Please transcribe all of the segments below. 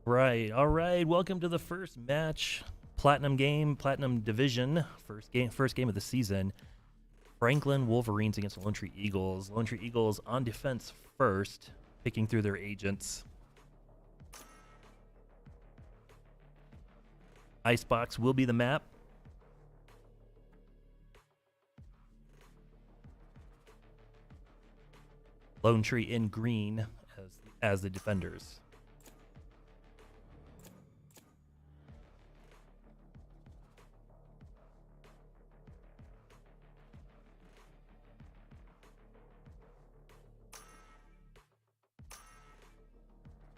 Right. All right. Welcome to the first match, Platinum game, Platinum Division, first game of the season. Franklin Wolverines against Lone Tree Eagles. Lone Tree Eagles on defense first, picking through their agents. Icebox will be the map. Lone Tree in green as the defenders.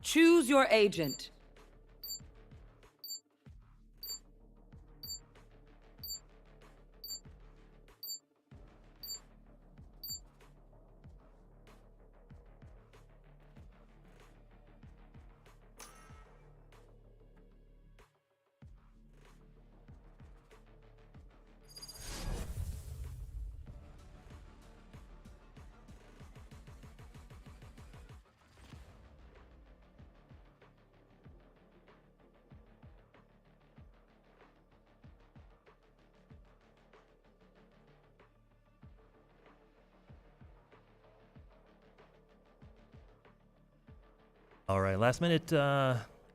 Choose your agent. All right, last minute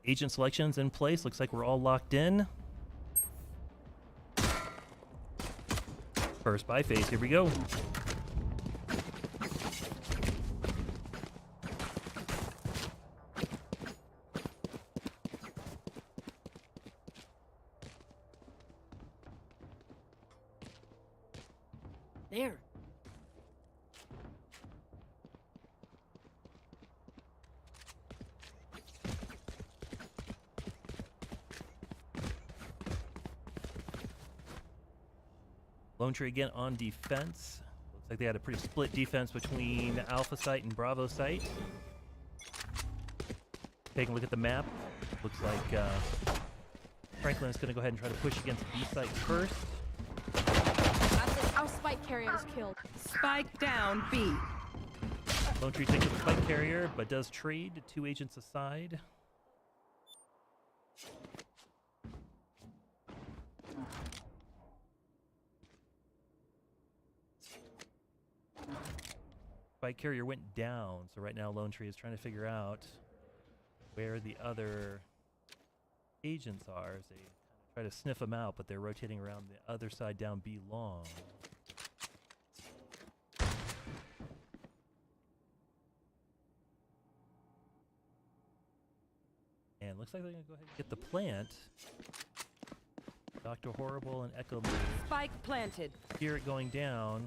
agent selections in place. Looks like we're all locked in. First by phase, here we go. There. Lone Tree again on defense. Looks like they had a pretty split defense between Alpha site and Bravo site. Taking a look at the map. Looks like Franklin is going to go ahead and try to push against B site first. Our spike carrier is killed. Spike down B. Lone Tree takes the spike carrier, but does trade 2 agents aside. Spike carrier went down, so right now Lone Tree is trying to figure out where the other agents are as they try to sniff them out, but they're rotating around the other side down B long. And looks like they're going to go ahead and get the plant. Dr. Horrible and Echo Move. Spike planted. Hear it going down.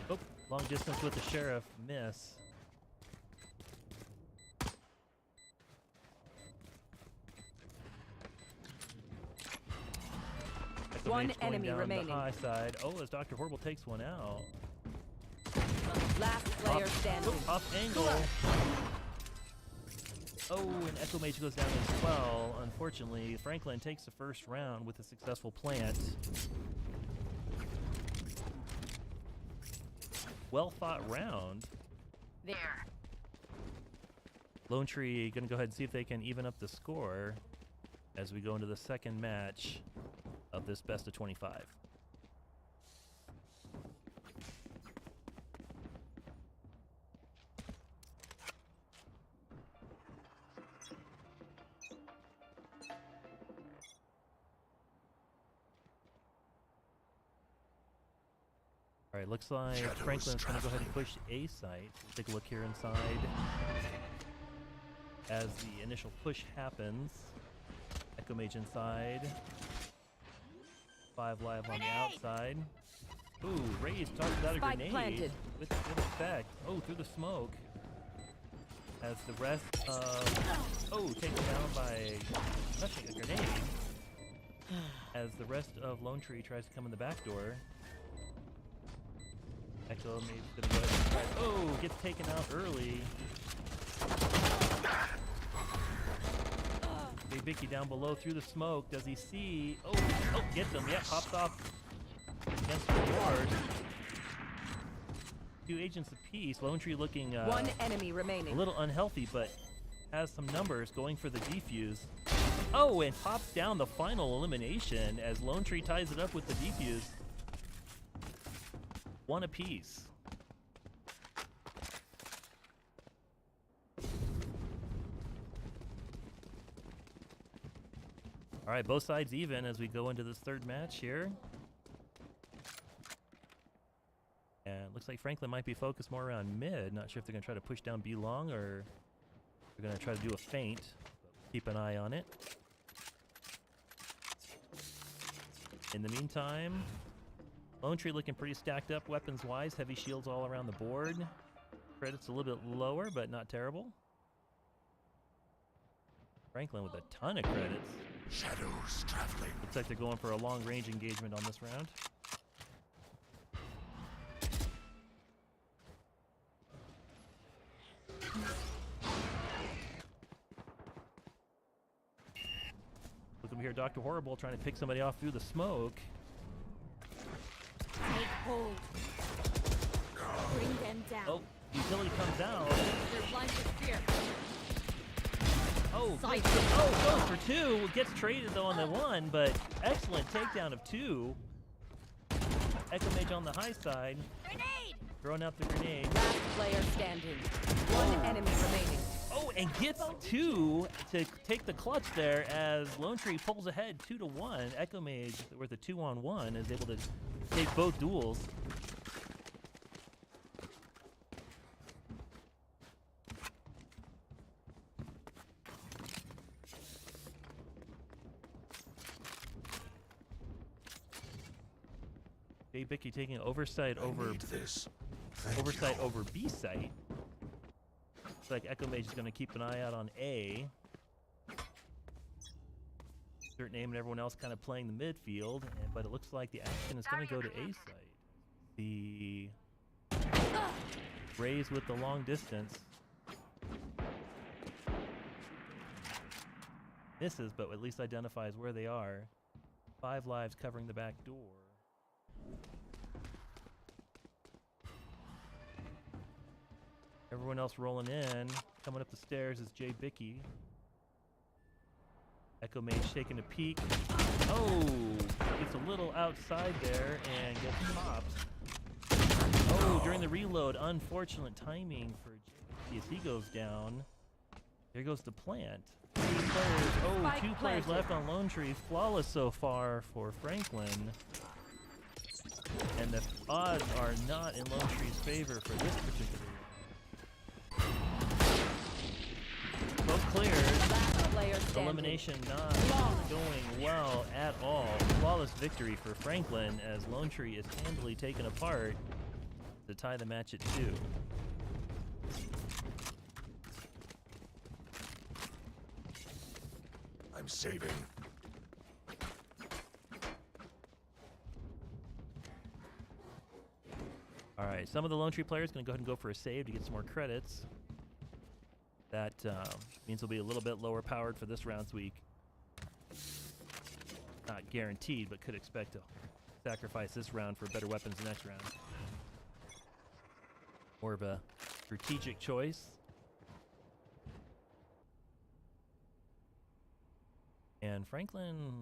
Oh, long distance with the sheriff. Miss. Echo One Mage going enemy down remaining. The high side. Oh, as Dr. Horrible takes one out. Last player standing. Off angle. Oh, and Echo Mage goes down as well. Unfortunately, Franklin takes the first round with a successful plant. Well fought round. There. Lone Tree gonna go ahead and see if they can even up the score as we go into the second match of this best of 25. All right, looks like Franklin's going to go ahead and push A site. Let's take a look here inside. As the initial push happens, Echo Mage inside. 5 live on the outside. Ooh, Ray's tossed out a Spike grenade planted. with good effect. Oh, through the smoke. As the rest of... Oh, taken down by touching a grenade. As the rest of Lone Tree tries to come in the back door. Echo Mage gonna go ahead and try. Oh, gets taken out early. Big Vicky down below through the smoke. Does he see? Oh, gets him. Yep, pops off against the board. 2 agents apiece. Lone Tree looking One enemy a remaining. little unhealthy, but has some numbers going for the defuse. Oh, and pops down the final elimination as Lone Tree ties it up with the defuse. One apiece. All right, both sides even as we go into this third match here. And looks like Franklin might be focused more around mid. Not sure if they're going to try to push down B long or they're going to try to do a feint. But keep an eye on it. In the meantime, Lone Tree looking pretty stacked up weapons-wise. Heavy shields all around the board. Credits a little bit lower, but not terrible. Franklin with a ton of credits. Shadows traveling. Looks like they're going for a long-range engagement on this round. Look over here, Dr. Horrible trying to pick somebody off through the smoke. Take hold. Bring them down. Oh, utility comes out. They're blind with fear. Oh, Side. goes for two. Gets traded though on the one, but excellent takedown of two. Echo Mage on the high side. Grenade! Throwing out the grenade. Last player standing. One enemy remaining. Oh, and gets two to take the clutch there as Lone Tree pulls ahead 2-1. Echo Mage with a 2-on-1 is able to take both duels. Jay Bicky taking oversight over This. oversight over B site. Looks like Echo Mage is going to keep an eye out on A. Certain Aim and everyone else kind of playing the midfield, but it looks like the action is going to go to A site. The Rays with the long distance. Misses, but at least identifies where they are. 5 lives covering the back door. Everyone else rolling in. Coming up the stairs is Jay Bicky. Echo Mage taking a peek. Oh! Gets a little outside there and gets popped. Oh, during the reload. Unfortunate timing for Jay Bicky as he goes down. There goes the plant. 2 players. Oh, Spike 2 players planted. left on Lone Tree. Flawless so far for Franklin. And the odds are not in Lone Tree's favor for this particular both clears. Last player standing. Elimination not going well at all. Flawless victory for Franklin as Lone Tree is handily taken apart to tie the match at 2. I'm saving. All right, some of the Lone Tree players going to go ahead and go for a save to get some more credits. That means we'll be a little bit lower powered for this round's week. Not guaranteed, but could expect to sacrifice this round for better weapons next round. More of a strategic choice. And Franklin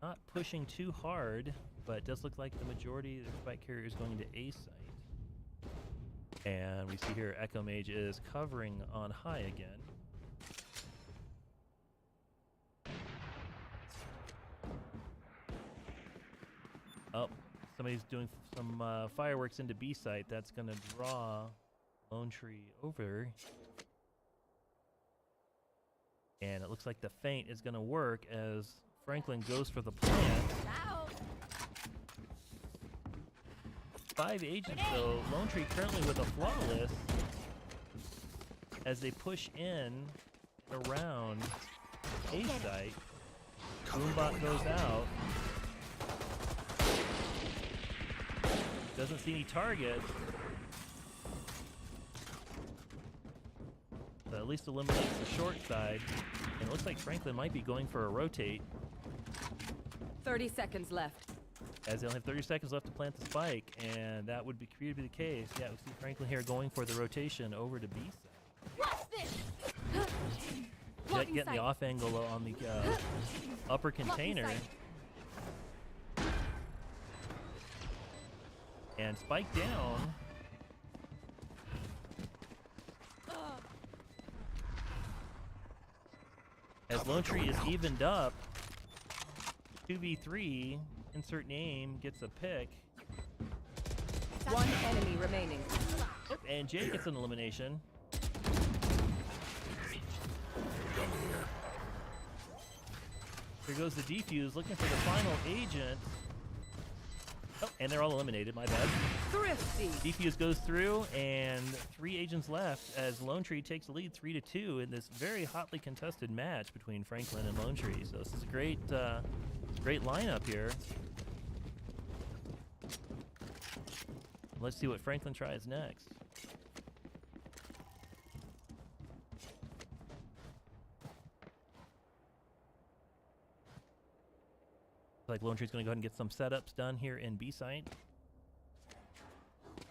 not pushing too hard, but it does look like the majority of the spike carrier is going to A site. And we see here Echo Mage is covering on high again. Oh, somebody's doing some fireworks into B site. That's going to draw Lone Tree over. And it looks like the feint is going to work as Franklin goes for the plant. Ow. 5 agents though. Lone Tree currently with a flawless as they push in and around A site. Boombot goes out. Doesn't see any targets. But at least eliminates the short side. And it looks like Franklin might be going for a rotate. 30 seconds left. As they only have 30 seconds left to plant the spike, and that would be appear to be the case. Yeah, we see Franklin here going for the rotation over to B side. What's this? getting the off angle on the upper container. And spike down. As Lone Tree is evened up, 2v3, insert name, gets a pick. One enemy remaining. And Jay gets an elimination. Here goes the defuse, looking for the final agent. Oh, and they're all eliminated, my bad. Thrifty. Defuse goes through, and 3 agents left as Lone Tree takes the lead 3-2 in this very hotly contested match between Franklin and Lone Tree. So this is a great, great lineup here. Let's see what Franklin tries next. Like Lone Tree's going to go ahead and get some setups done here in B site.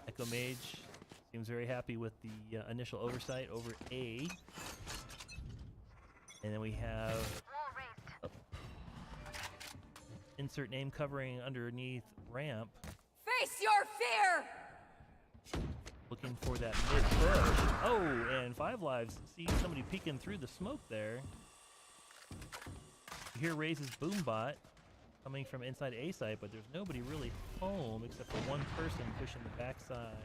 Echo Mage seems very happy with the initial oversight over A. And then we have insert name covering underneath ramp. Face your fear! Looking for that mid push. Oh, and 5 Lives see somebody peeking through the smoke there. Here raises Boombot coming from inside A site, but there's nobody really home except for one person pushing the backside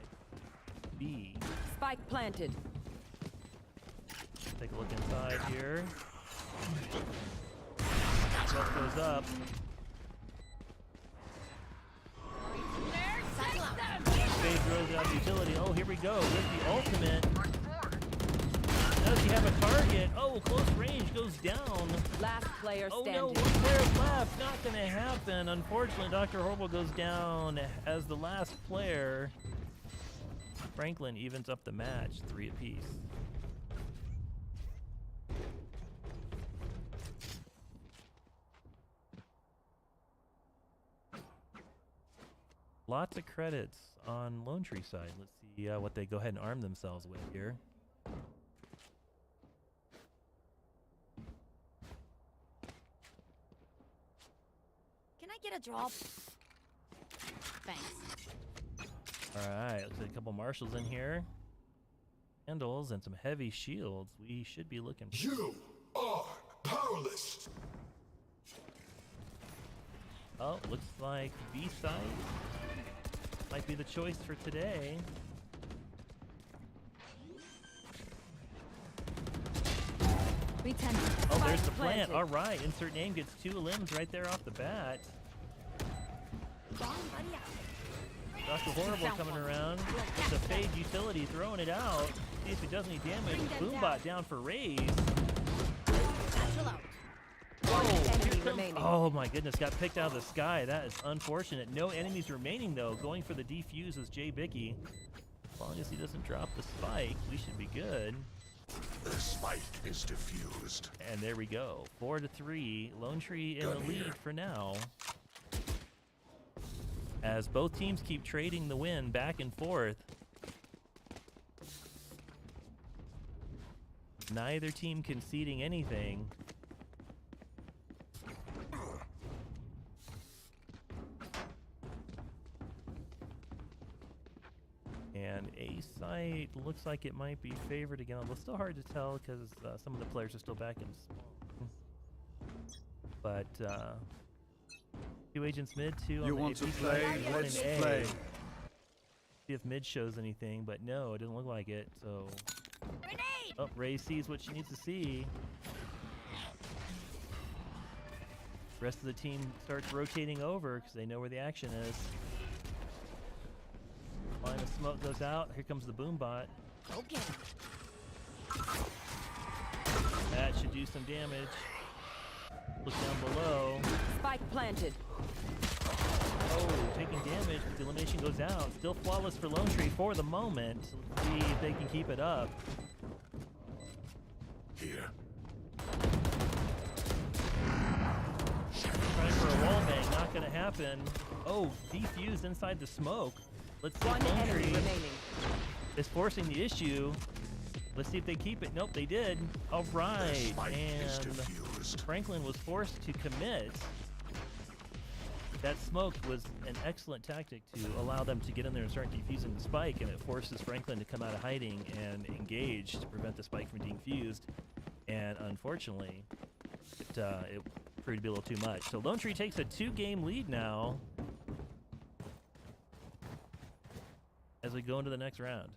B. Spike planted. Take a look inside here. Smoke goes up. Fade throws out the utility. Oh, here we go with the ultimate. Does he have a target? Oh, close range goes down. Last player Oh standing. no, 1 player left. Not gonna happen. Unfortunately, Dr. Horrible goes down as the last player. Franklin evens up the match, 3 apiece. Lots of credits on Lone Tree side. Let's see what they go ahead and arm themselves with here. Can I get a drop? Thanks. Alright, looks like a couple marshals in here. Handles and some heavy shields. We should be looking. You are powerless. Oh, looks like B side might be the choice for today. Oh, there's the plant. All right, insert name gets 2 limbs right there off the bat. Dr. Horrible coming around with the fade utility, throwing it out. See if it does any damage. Boombot down for raise. Oh my goodness, got picked out of the sky. That is unfortunate. No enemies remaining though. Going for the defuse is Jay Bicky. As long as he doesn't drop the spike, we should be good. The spike is diffused. And there we go. 4-3. Lone Tree in the lead for now. As both teams keep trading the win back and forth. Neither team conceding anything. And A site looks like it might be favored again. It's still hard to tell because some of the players are still back in spawn. But 2 agents mid, 2 on You the want AP to side, play? 1 Let's in A. play. See if mid shows anything, but no, it doesn't look like it. So, oh, Ray sees what she needs to see. Rest of the team starts rotating over because they know where the action is. Line of smoke goes out. Here comes the Boombot. Okay. That should do some damage. Look down below. Spike planted. Oh, taking damage, but the elimination goes out. Still flawless for Lone Tree for the moment. Let's see if they can keep it up. Here. Trying for a wall bang, not gonna happen. Oh, defused inside the smoke. Let's see if 1 Lone enemy Tree remaining. is forcing the issue. Let's see if they keep it. Nope, they did. All The right, spike is and diffused. Franklin was forced to commit. That smoke was an excellent tactic to allow them to get in there and start defusing the spike, and it forces Franklin to come out of hiding and engage to prevent the spike from being fused. And unfortunately, it proved to be a little too much. So Lone Tree takes a 2-game lead now as we go into the next round.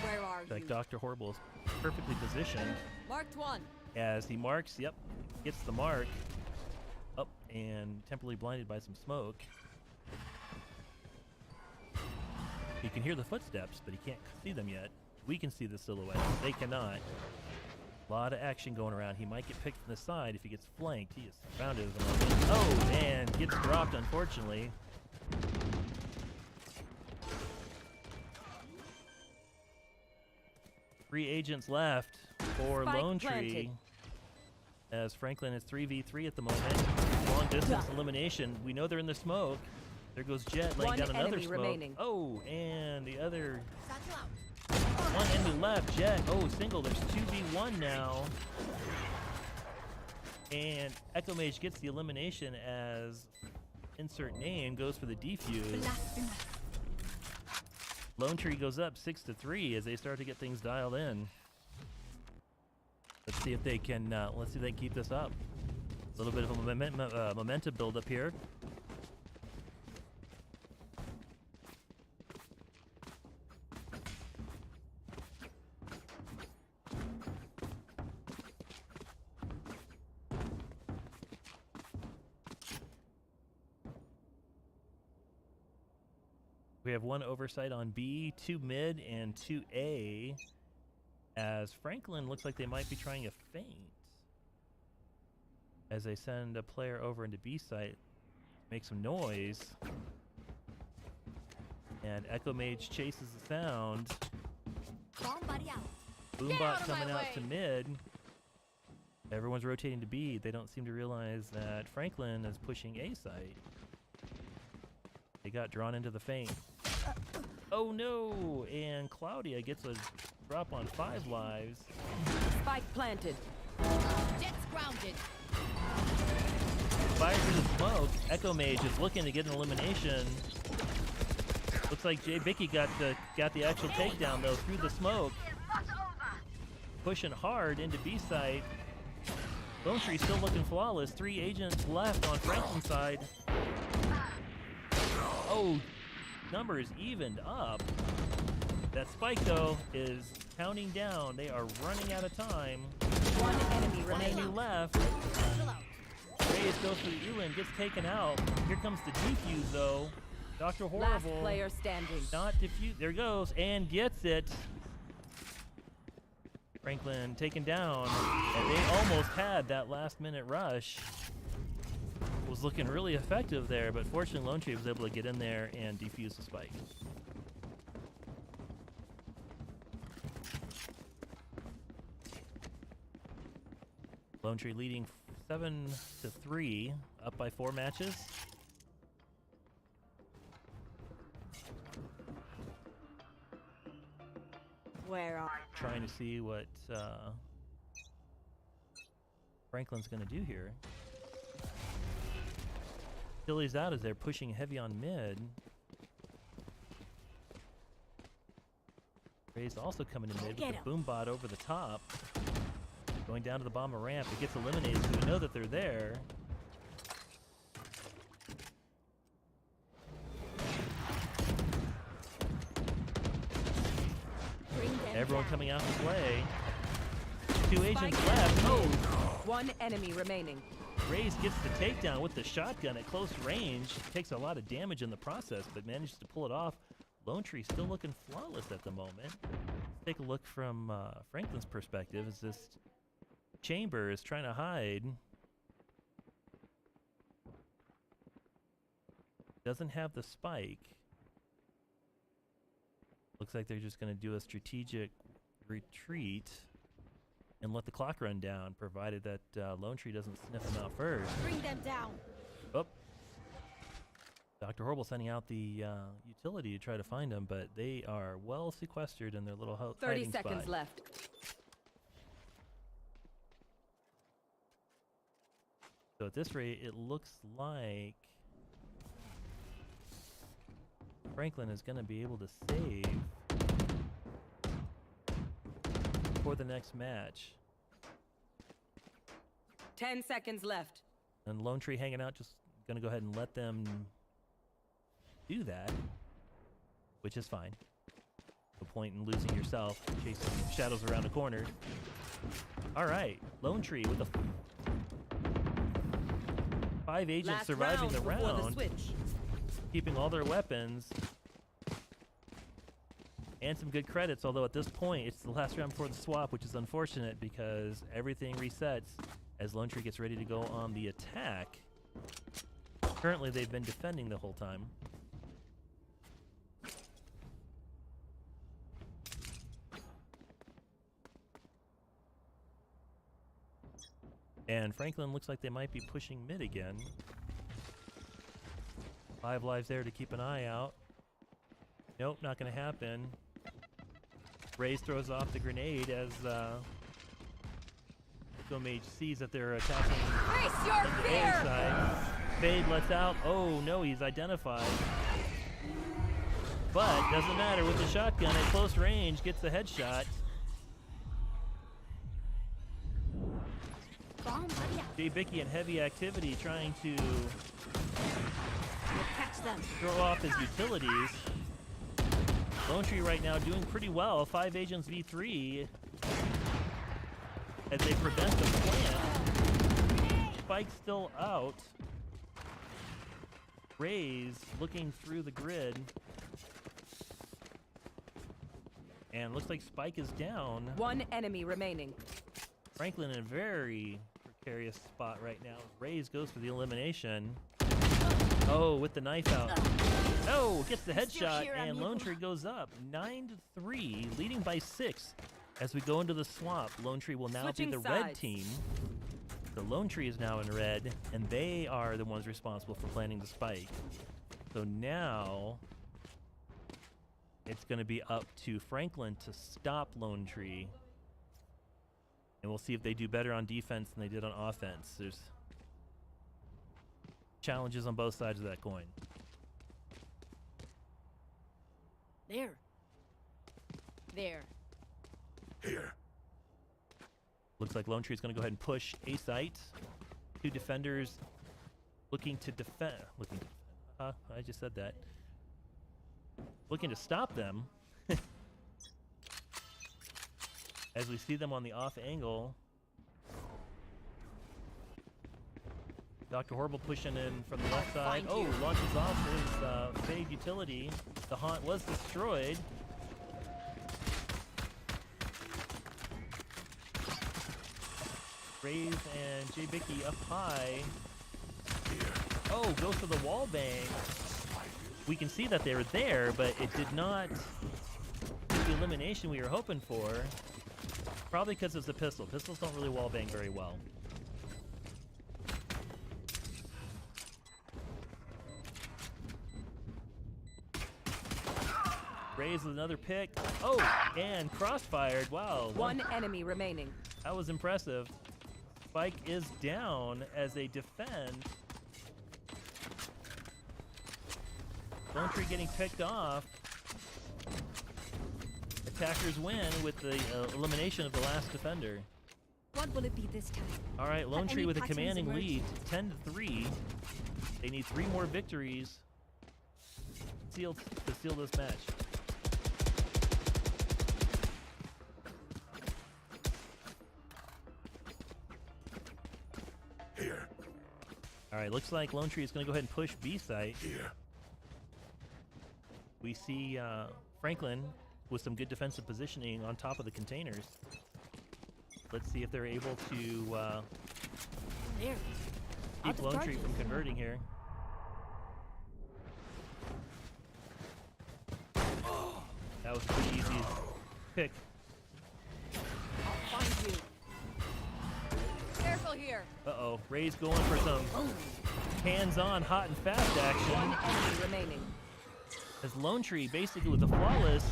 Where are Like you? Dr. Horrible is perfectly positioned Marked one. as he marks. Yep, gets the mark. Up and temporarily blinded by some smoke. He can hear the footsteps, but he can't see them yet. We can see the silhouette. They cannot. A lot of action going around. He might get picked from the side if he gets flanked. He is surrounded at the moment. Oh, and gets dropped, unfortunately. Three agents left for Spike Lone Tree. planted. As Franklin is 3v3 at the moment. Long distance elimination. We know they're in the smoke. There goes Jet laying One down another enemy smoke. remaining. Oh, and the other Satchel out. one enemy left. Jet. Oh, single. There's 2v1 now. And Echo Mage gets the elimination as insert name goes for the defuse. Blasphemous. Lone Tree goes up 6-3 as they start to get things dialed in. Let's see if they can. Let's see if they can keep this up. A little bit of a momentum build up here. We have one oversight on B, 2 mid, and 2A. As Franklin looks like they might be trying a feint. As they send a player over into B site, make some noise. And Echo Mage chases the sound. Bomb buddy out. Boombot coming out to mid. Everyone's rotating to B. They don't seem to realize that Franklin is pushing A site. They got drawn into the feint. Oh no! And Claudia gets a drop on 5 lives. Spike planted. Jet's grounded. Fire through the smoke. Echo Mage is looking to get an elimination. Looks like Jay Bicky got the actual takedown though through the smoke. Pushing hard into B site. Lone Tree still looking flawless. 3 agents left on Franklin's side. Oh, numbers evened up. That spike though is counting down. They are running out of time. One enemy One remaining. enemy left. Satchel out. Reyes goes for the Elan, gets taken out. Here comes the defuse though. Dr. Last Horrible. player standing. Not defuse. There goes and gets it. Franklin taken down. And they almost had that last minute rush. Was looking really effective there, but fortunately Lone Tree was able to get in there and defuse the spike. Lone Tree leading 7-3, up by 4 matches. Where are Trying to see what Franklin's going to do here. Philly's out as they're pushing heavy on mid. Ray's also coming in mid with the Boombot over the top. Going down to the bomber ramp. It gets eliminated, so we know that they're there. Bring them Everyone down. coming out to play. 2 agents left. Oh! One enemy remaining. Reyes gets the takedown with the shotgun at close range. Takes a lot of damage in the process, but manages to pull it off. Lone Tree still looking flawless at the moment. Take a look from Franklin's perspective as this chamber is trying to hide. Doesn't have the spike. Looks like they're just going to do a strategic retreat. and let the clock run down, provided that Lone Tree doesn't sniff them out first. Bring them down. Oh. Dr. Horrible sending out the utility to try to find them, but they are well sequestered in their little 30 hiding seconds spot. left. So at this rate, it looks like Franklin is going to be able to save for the next match. 10 seconds left. And Lone Tree hanging out, just going to go ahead and let them do that, which is fine. No point in losing yourself, chasing shadows around a corner. All right, Lone Tree with a 5 agents Last surviving the before round, switch. keeping all their weapons, and some good credits, although at this point, it's the last round before the swap, which is unfortunate because everything resets as Lone Tree gets ready to go on the attack. Currently, they've been defending the whole time. And Franklin looks like they might be pushing mid again. 5 lives there to keep an eye out. Nope, not going to happen. Raze throws off the grenade as Mage sees that they're attacking Face your the A fear! side. Fade lets out. Oh no, he's identified. But doesn't matter with the shotgun at close range, gets the headshot. Bomb buddy out. Jay Bicky in heavy activity trying to We'll catch them. throw off his utilities. Lone Tree right now doing pretty well. 5 agents v3 as they prevent the plant. Spike still out. Raze looking through the grid. And looks like Spike is down. 1 enemy remaining. Franklin in a very precarious spot right now. Raze goes for the elimination. Oh, with the knife out. Oh, gets the Still headshot, here, and amigo. Lone Tree goes up 9-3, leading by 6. As we go into the swap, Lone Tree will now Switching be the red sides. team. The Lone Tree is now in red, and they are the ones responsible for planting the spike. So now it's going to be up to Franklin to stop Lone Tree. And we'll see if they do better on defense than they did on offense. There's challenges on both sides of that coin. There. There. Here. Looks like Lone Tree is going to go ahead and push A site. 2 defenders looking to defend. I just said that. Looking to stop them. As we see them on the off angle. Dr. Horrible pushing in from the left side. Find Oh, you. launches off his fade utility. The haunt was destroyed. Raze and Jay Bicky up high. Oh, goes for the wall bang. We can see that they were there, but it did not do the elimination we were hoping for. Probably because it's a pistol. Pistols don't really wall bang very well. Raze with another pick. Oh, and crossfired. Wow. 1 enemy remaining. That was impressive. Spike is down as they defend. Lone Tree getting picked off. Attackers win with the elimination of the last defender. What will it be this time? All right, Lone Have Tree any with a patterns commanding emerged? lead, 10-3. They need 3 more victories to seal this match. Here. All right, looks like Lone Tree is going to go ahead and push B site. Here. We see Franklin with some good defensive positioning on top of the containers. Let's see if they're able to There. keep Out of Lone Tree charges. from converting here. That was a pretty easy pick. I'll find you. Uh-oh, Ray's going for some hands-on, hot and fast One action. enemy remaining. As Lone Tree basically with the flawless.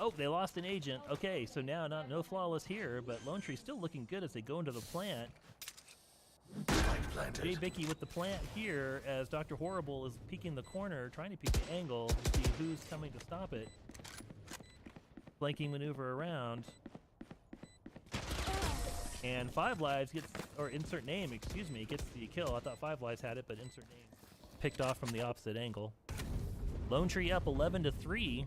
Oh, they lost an agent. Okay, so now no flawless here, but Lone Tree still looking good as they go into the plant. Spike planted. Jay Bicky with the plant here as Dr. Horrible is peeking the corner, trying to peek the angle to see who's coming to stop it. Flanking maneuver around. And Five Lives gets, or insert name, excuse me, gets the kill. I thought Five Lives had it, but insert name picked off from the opposite angle. Lone Tree up 11-3.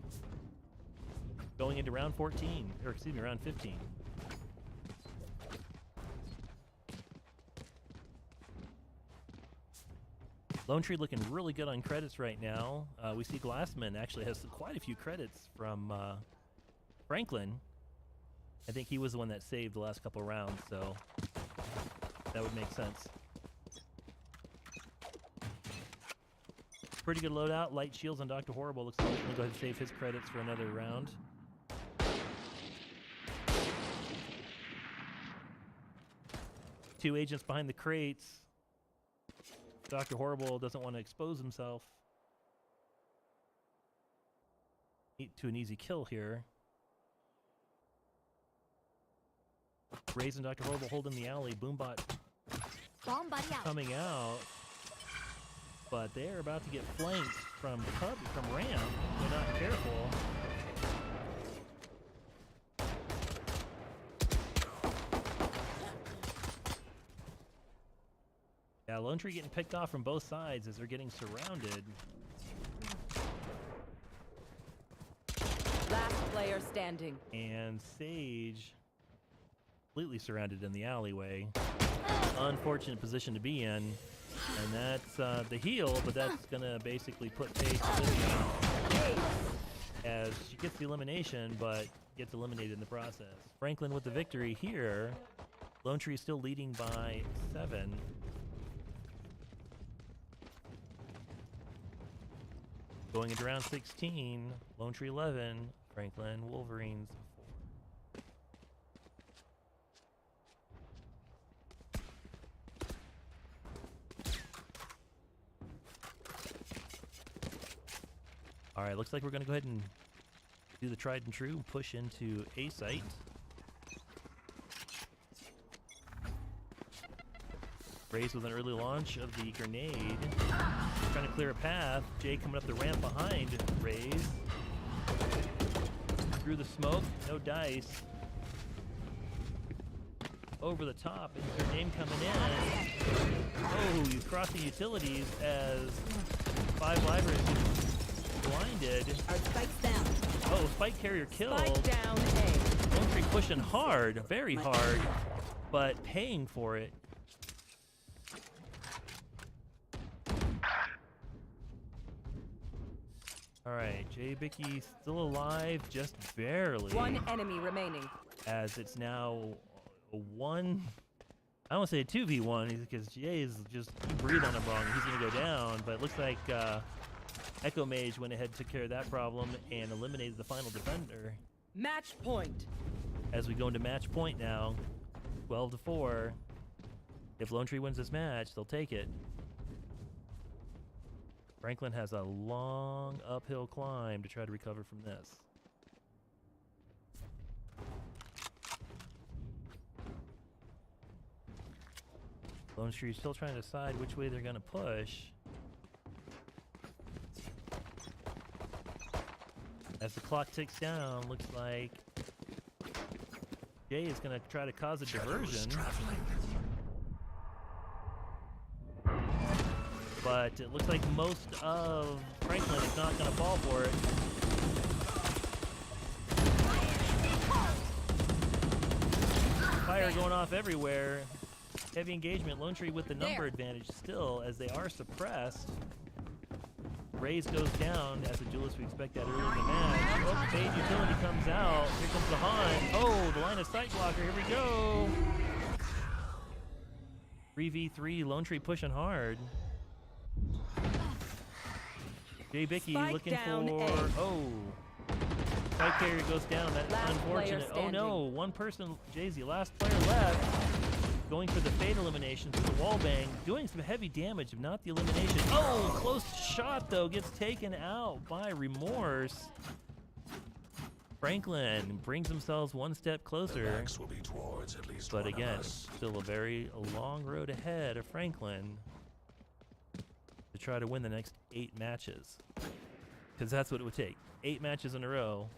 Going into round 14, or excuse me, round 15. Lone Tree looking really good on credits right now. We see Glassman actually has quite a few credits from Franklin. I think he was the one that saved the last couple rounds, so that would make sense. Pretty good loadout. Light shields on Dr. Horrible. Looks like he's going to go ahead and save his credits for another round. Two agents behind the crates. Dr. Horrible doesn't want to expose himself to an easy kill here. Raze and Dr. Horrible holding the alley. Boombot Bomb buddy out. coming out. But they're about to get flanked from ramp. They're not careful. Yeah, Lone Tree getting picked off from both sides as they're getting surrounded. Last player standing. And Sage completely surrounded in the alleyway. Unfortunate position to be in. And that's the heal, but that's going to basically put Paige to Livia as she gets the elimination, but gets eliminated in the process. Franklin with the victory here. Lone Tree still leading by 7. Going into round 16, Lone Tree 11, Franklin Wolverines 4. All right, looks like we're going to go ahead and do the tried and true, push into A site. Raze with an early launch of the grenade. Trying to clear a path. Jay coming up the ramp behind Raze. Through the smoke, no dice. Over the top, is their name coming in. Oh, you cross the utilities as Five Livers blinded. Our spike's down. Oh, spike carrier killed. Spike down A. Lone Tree pushing hard, very hard, but paying for it. All right, Jay Bicky still alive, just barely. One enemy remaining. As it's now a 1. I don't want to say a 2v1 because Jay is just breathe on him wrong. He's going to go down, but it looks like Echo Mage went ahead, took care of that problem, and eliminated the final defender. Match point. As we go into match point now, 12-4. If Lone Tree wins this match, they'll take it. Franklin has a long uphill climb to try to recover from this. Lone Tree still trying to decide which way they're going to push. As the clock ticks down, looks like Jay is going to try to cause a diversion. But it looks like most of Franklin is not going to fall for it. Fire going off everywhere. Heavy engagement. Lone Tree with the number advantage still as they are suppressed. Raze goes down as a duelist. We expect that early in the match. Oh, Fade utility comes out. Here comes the Han. Oh, the line of sight blocker. Here we go. 3v3. Lone Tree pushing hard. Jay Bicky Spike looking down for. A. Oh. Spike carrier goes down. That's Last player unfortunate. Oh no. standing. One person. Jay-Z, last player left. going for the fade elimination through the wall bang, doing some heavy damage, if not the elimination. Oh, close shot though, gets taken out by Remorse. Franklin brings themselves one step closer. The max will be towards at least But one of again, us. still a long road ahead of Franklin to try to win the next 8 matches. Because that's what it would take. 8 matches in a row.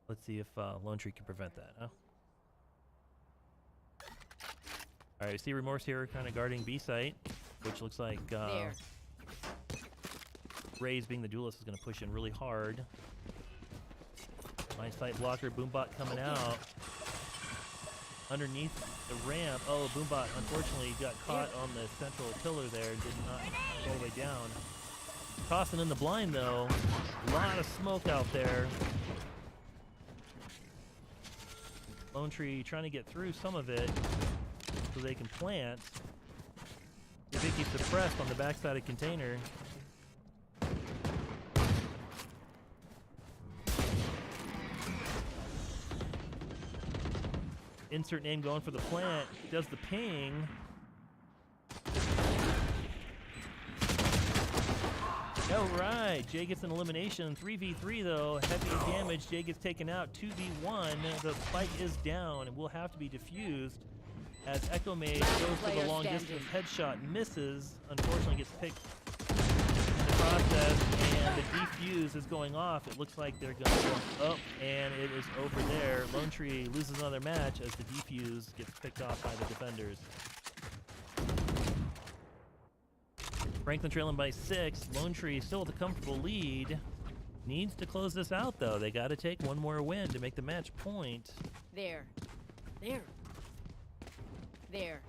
Let's see if Lone Tree can prevent that, huh? All right, we see Remorse here kind of guarding B site, which looks like There. Raze, being the duelist, is going to push in really hard. My site blocker, Boombot coming out. Underneath the ramp. Oh, Boombot unfortunately got caught on the central pillar there. Did not go all the way down. Tossing in the blind though. A lot of smoke out there. Lone Tree trying to get through some of it so they can plant. Vicky suppressed on the backside of container. Insert name going for the plant. Does the ping. All right, Jay gets an elimination. 3v3 though, heavy damage. Jay gets taken out. 2v1. The spike is down and will have to be diffused as Echo Mage goes for the long distance headshot, misses. Unfortunately, gets picked in the process, and the defuse is going off. It looks like they're going to go up, and it is over there. Lone Tree loses another match as the defuse gets picked off by the defenders. Franklin trailing by 6. Lone Tree still with a comfortable lead. Needs to close this out, though. They got to take one more win to make the match point. There. There. There.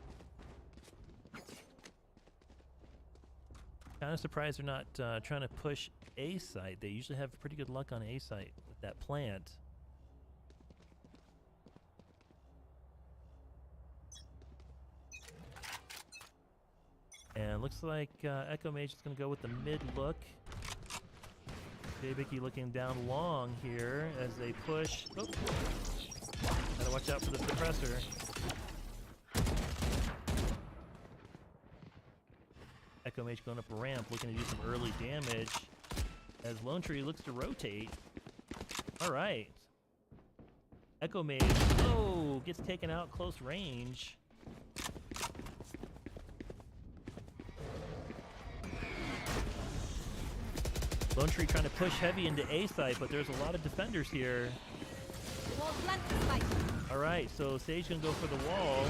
Kind of surprised they're not trying to push A site. They usually have pretty good luck on A site with that plant. And looks like Echo Mage is going to go with the mid look. Jay looking down long here as they push. Oh. Gotta watch out for the suppressor. Echo Mage going up a ramp, looking to do some early damage as Lone Tree looks to rotate. All right. Echo Mage, oh, gets taken out close range. Lone Tree trying to push heavy into A site, but there's a lot of defenders here. All right, so Sage gonna go for the wall.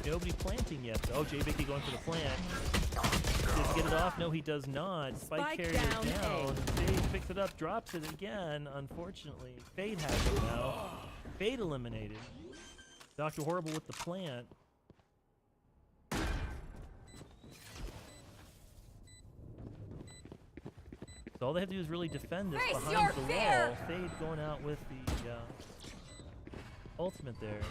Nobody planting yet, though. Jay Vicky going for the plant. Does he get it off? No, he does not. Spike carrier down. Sage picks it up, drops it again. Unfortunately, Fade has it now. Fade eliminated. Dr. Horrible with the plant. So all they have to do is really defend this behind the wall. Fade going out with the ultimate there.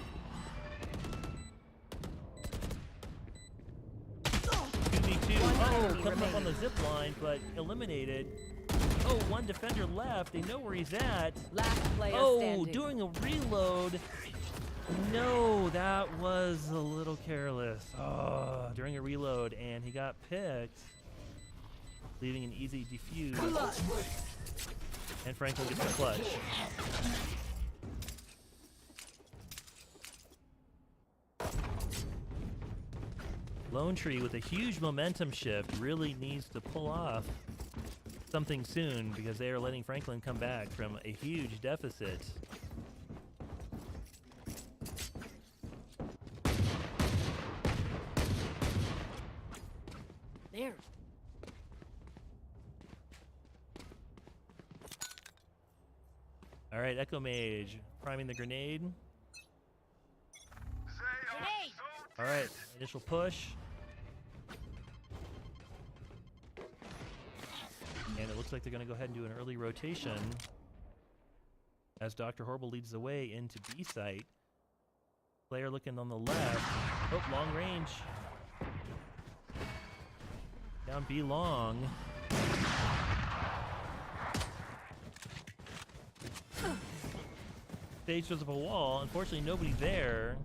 2v2. Oh, coming up on the zip line, but eliminated. Oh, one defender left. They know where he's at. Last player standing. Doing a reload. No, that was a little careless. Oh, during a reload, and he got picked, leaving an easy defuse. And Franklin gets the clutch. Lone Tree with a huge momentum shift really needs to pull off something soon because they are letting Franklin come back from a huge deficit. There. All right, Echo Mage priming the grenade. Grenade. All right, initial push. And it looks like they're going to go ahead and do an early rotation as Dr. Horrible leads the way into B site. Player looking on the left. Oh, long range. Down B long. Sage throws up a wall. Unfortunately, nobody there.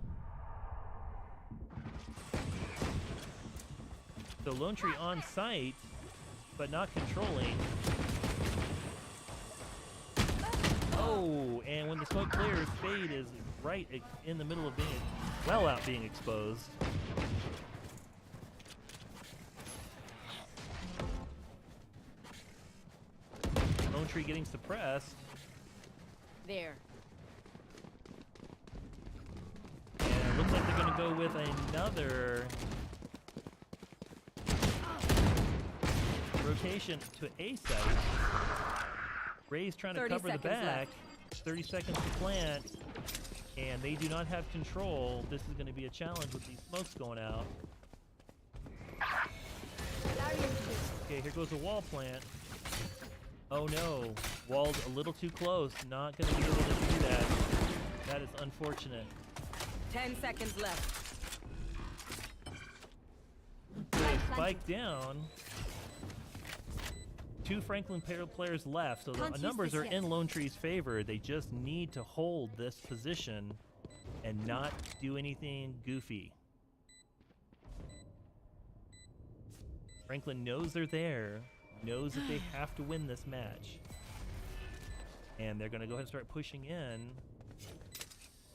So Lone Tree on site, but not controlling. Oh, and when the smoke clears, Fade is right in the middle of being, well out being exposed. Lone Tree getting suppressed. There. And it looks like they're going to go with another rotation to A site. Ray's trying to 30 cover the seconds back. left. 30 seconds to plant. And they do not have control. This is going to be a challenge with these smokes going out. Okay, here goes a wall plant. Oh no, walled a little too close. Not going to be able to do that. That is unfortunate. 10 seconds left. Spike down. 2 Franklin players left, so the Can't use numbers this are yet. in Lone Tree's favor. They just need to hold this position and not do anything goofy. Franklin knows they're there, knows that they have to win this match. And they're going to go ahead and start pushing in.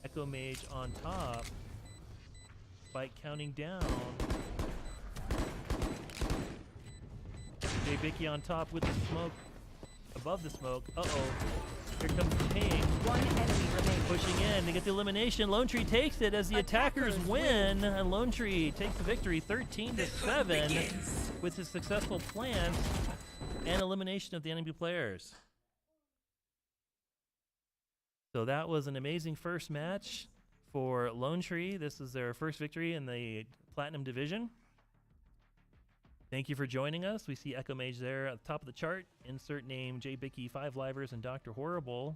Echo Mage on top. Spike counting down. Jay Bicky on top with the smoke. Above the smoke. Uh-oh. Here comes the ping. One enemy remaining. Pushing in to get the elimination. Lone Tree takes it as the attackers win. And Lone Tree takes the victory 13-7 with his successful plant and elimination of the enemy players. So that was an amazing first match for Lone Tree. This is their first victory in the Platinum Division. Thank you for joining us. We see Echo Mage there at the top of the chart. Insert name JBicky, 5 Livers, and Dr. Horrible.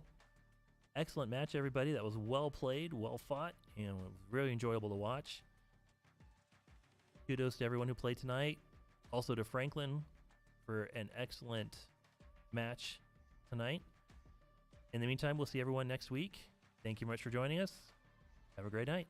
Excellent match, everybody. That was well played, well fought, and was really enjoyable to watch. Kudos to everyone who played tonight. Also to Franklin for an excellent match tonight. In the meantime, we'll see everyone next week. Thank you much for joining us. Have a great night.